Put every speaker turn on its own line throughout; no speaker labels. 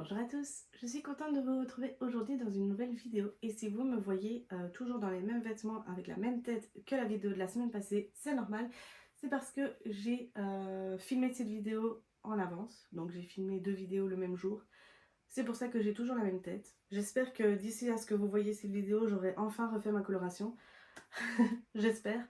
Bonjour à tous, je suis contente de vous retrouver aujourd'hui dans une nouvelle vidéo et si vous me voyez toujours dans les mêmes vêtements avec la même tête que la vidéo de la semaine passée, c'est normal, c'est parce que j'ai filmé cette vidéo en avance, donc j'ai filmé 2 vidéos le même jour, c'est pour ça que j'ai toujours la même tête. J'espère que d'ici à ce que vous voyez cette vidéo, j'aurai enfin refait ma coloration, j'espère.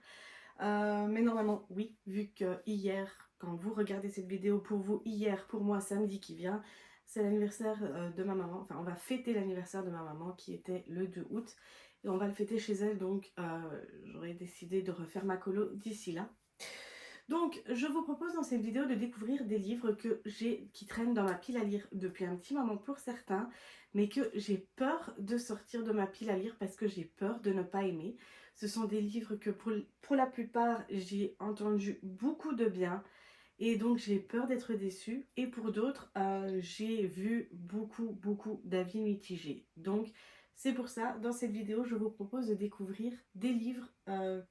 Mais normalement oui, vu que hier, quand vous regardez cette vidéo, pour vous hier, pour moi samedi qui vient, c'est l'anniversaire de ma maman, enfin on va fêter l'anniversaire de ma maman qui était le 2 août et on va le fêter chez elle, donc j'aurais décidé de refaire ma colo d'ici là. Donc je vous propose dans cette vidéo de découvrir des livres qui traînent dans ma pile à lire depuis un petit moment pour certains, mais que j'ai peur de sortir de ma pile à lire parce que j'ai peur de ne pas aimer. Ce sont des livres que pour la plupart j'ai entendu beaucoup de bien et donc j'ai peur d'être déçue, et pour d'autres j'ai vu beaucoup d'avis mitigés. Donc c'est pour ça, dans cette vidéo, je vous propose de découvrir des livres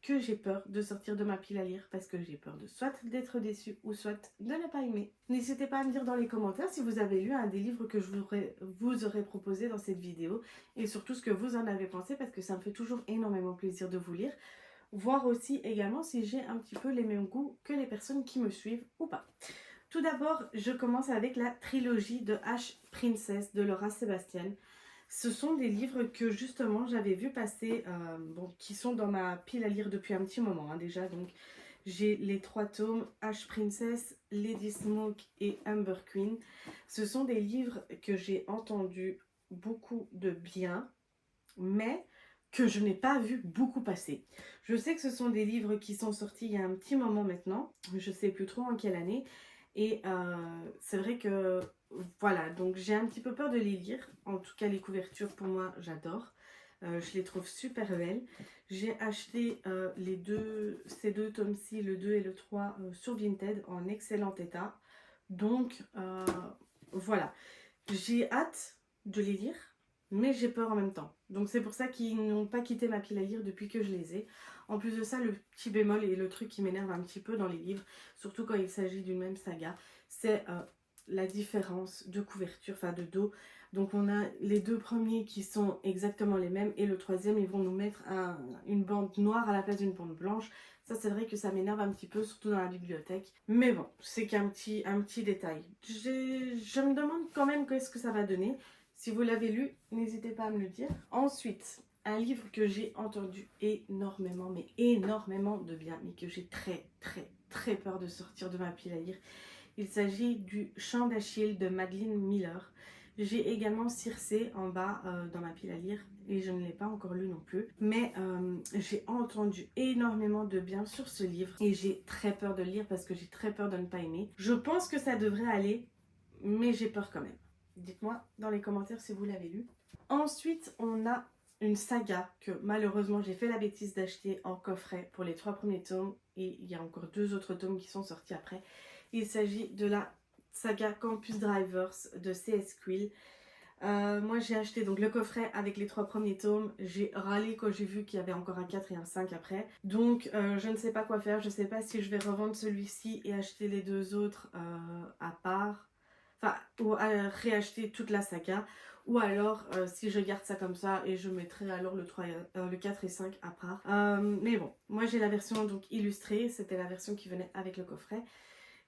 que j'ai peur de sortir de ma pile à lire parce que j'ai peur de soit d'être déçue ou soit de ne pas aimer. N'hésitez pas à me dire dans les commentaires si vous avez lu un des livres que je vous aurais proposé dans cette vidéo et surtout ce que vous en avez pensé parce que ça me fait toujours énormément plaisir de vous lire. Voir aussi également si j'ai un petit peu les mêmes goûts que les personnes qui me suivent ou pas. Tout d'abord, je commence avec la trilogie de H. Princess de Laura Sebastian. Ce sont des livres que justement j'avais vu passer, qui sont dans ma pile à lire depuis un petit moment déjà. Donc j'ai les 3 tomes H. Princess, Lady Smoke et Amber Queen. Ce sont des livres que j'ai entendu beaucoup de bien, mais que je n'ai pas vu beaucoup passer. Je sais que ce sont des livres qui sont sortis il y a un petit moment maintenant, je ne sais plus trop en quelle année, et c'est vrai que voilà, donc j'ai un petit peu peur de les lire. En tout cas les couvertures pour moi j'adore, je les trouve super belles. J'ai acheté ces deux tomes-ci, le 2 et le 3 sur Vinted en excellent état, donc voilà, j'ai hâte de les lire, mais j'ai peur en même temps. Donc c'est pour ça qu'ils n'ont pas quitté ma pile à lire depuis que je les ai. En plus de ça, le petit bémol et le truc qui m'énerve un petit peu dans les livres, surtout quand il s'agit d'une même saga, c'est la différence de couverture, enfin de dos. Donc on a les 2 premiers qui sont exactement les mêmes et le troisième, ils vont nous mettre une bande noire à la place d'une bande blanche. Ça, c'est vrai que ça m'énerve un petit peu, surtout dans la bibliothèque. Mais bon, c'est qu'un petit détail. Je me demande quand même qu'est-ce que ça va donner. Si vous l'avez lu, n'hésitez pas à me le dire. Ensuite, un livre que j'ai entendu énormément, mais énormément de bien, mais que j'ai très peur de sortir de ma pile à lire. Il s'agit du Chant d'Achille de Madeline Miller. J'ai également Circé en bas dans ma pile à lire et je ne l'ai pas encore lu non plus. Mais j'ai entendu énormément de bien sur ce livre et j'ai très peur de le lire parce que j'ai très peur de ne pas aimer. Je pense que ça devrait aller, mais j'ai peur quand même. Dites-moi dans les commentaires si vous l'avez lu. Ensuite, on a une saga que malheureusement j'ai fait la bêtise d'acheter en coffret pour les 3 premiers tomes et il y a encore 2 autres tomes qui sont sortis après. Il s'agit de la saga Campus Drivers de C.S. Quill. Moi j'ai acheté donc le coffret avec les 3 premiers tomes. J'ai râlé quand j'ai vu qu'il y avait encore un 4 et un 5 après. Donc je ne sais pas quoi faire. Je ne sais pas si je vais revendre celui-ci et acheter les 2 autres à part. Enfin, ou réacheter toute la saga. Ou alors si je garde ça comme ça et je mettrai alors le 4 et 5 à part. Mais bon, moi j'ai la version donc illustrée. C'était la version qui venait avec le coffret.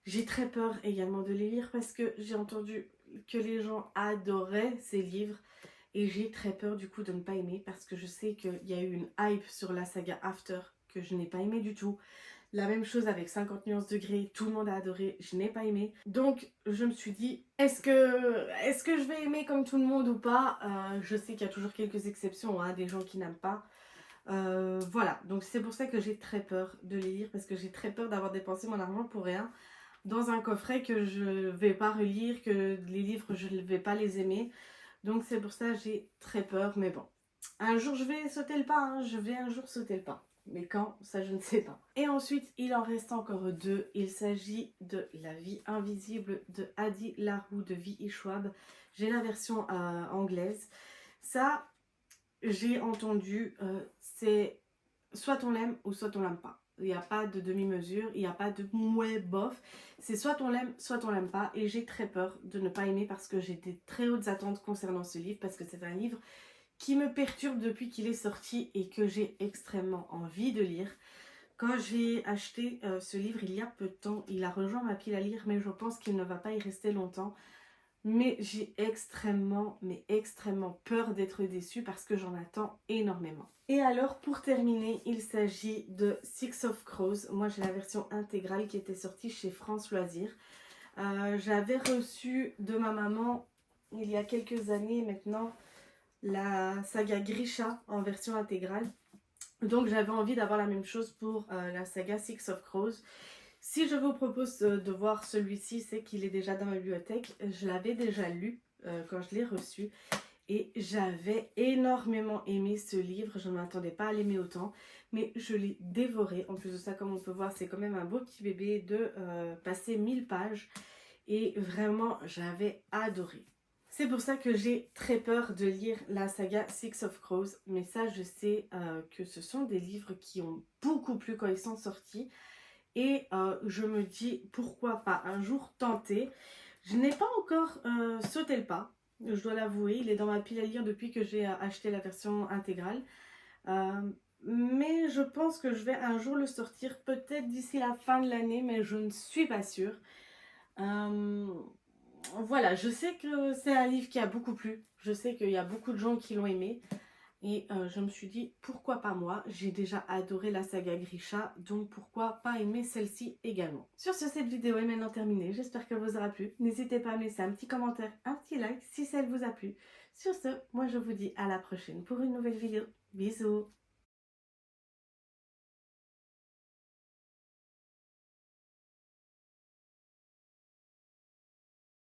J'ai très peur également de les lire parce que j'ai entendu que les gens adoraient ces livres et j'ai très peur du coup de ne pas aimer parce que je sais qu'il y a eu une hype sur la saga After que je n'ai pas aimé du tout. La même chose avec 50 nuances de Grey, tout le monde a adoré, je n'ai pas aimé. Donc je me suis dit, est-ce que je vais aimer comme tout le monde ou pas? Je sais qu'il y a toujours quelques exceptions, hein, des gens qui n'aiment pas. Voilà, donc c'est pour ça que j'ai très peur de les lire parce que j'ai très peur d'avoir dépensé mon argent pour rien dans un coffret que je ne vais pas relire, que les livres je ne vais pas les aimer. Donc c'est pour ça que j'ai très peur, mais bon. Un jour je vais sauter le pas, hein, je vais un jour sauter le pas. Mais quand, ça je ne sais pas. Et ensuite, il en reste encore 2. Il s'agit de La vie invisible de Adi Larou de V.E. Schwab. J'ai la version anglaise. Ça, j'ai entendu, c'est soit on l'aime ou soit on l'aime pas. Il n'y a pas de demi-mesure, il n'y a pas de mouais bof. C'est soit on l'aime, soit on l'aime pas. Et j'ai très peur de ne pas aimer parce que j'ai des très hautes attentes concernant ce livre. Parce que c'est un livre qui me perturbe depuis qu'il est sorti et que j'ai extrêmement envie de lire. Quand j'ai acheté ce livre il y a peu de temps, il a rejoint ma pile à lire, mais je pense qu'il ne va pas y rester longtemps. Mais j'ai extrêmement, mais extrêmement peur d'être déçue parce que j'en attends énormément. Et alors, pour terminer, il s'agit de Six of Crows. Moi, j'ai la version intégrale qui était sortie chez France Loisirs. J'avais reçu de ma maman, il y a quelques années maintenant, la saga Grisha en version intégrale. Donc, j'avais envie d'avoir la même chose pour la saga Six of Crows. Si je vous propose de voir celui-ci, c'est qu'il est déjà dans ma bibliothèque. Je l'avais déjà lu quand je l'ai reçu et j'avais énormément aimé ce livre. Je ne m'attendais pas à l'aimer autant, mais je l'ai dévoré. En plus de ça, comme on peut voir, c'est quand même un beau petit bébé de passer 1000 pages et vraiment, j'avais adoré. C'est pour ça que j'ai très peur de lire la saga Six of Crows, mais ça, je sais que ce sont des livres qui ont beaucoup plu quand ils sont sortis. Et je me dis pourquoi pas un jour tenter. Je n'ai pas encore sauté le pas, je dois l'avouer. Il est dans ma pile à lire depuis que j'ai acheté la version intégrale. Mais je pense que je vais un jour le sortir, peut-être d'ici la fin de l'année, mais je ne suis pas sûre. Voilà, je sais que c'est un livre qui a beaucoup plu. Je sais qu'il y a beaucoup de gens qui l'ont aimé. Et je me suis dit, pourquoi pas moi? J'ai déjà adoré la saga Grisha, donc pourquoi pas aimer celle-ci également. Sur ce, cette vidéo est maintenant terminée. J'espère qu'elle vous aura plu. N'hésitez pas à me laisser un petit commentaire, un petit like si ça vous a plu. Sur ce, moi je vous dis à la prochaine pour une nouvelle vidéo. Bisous!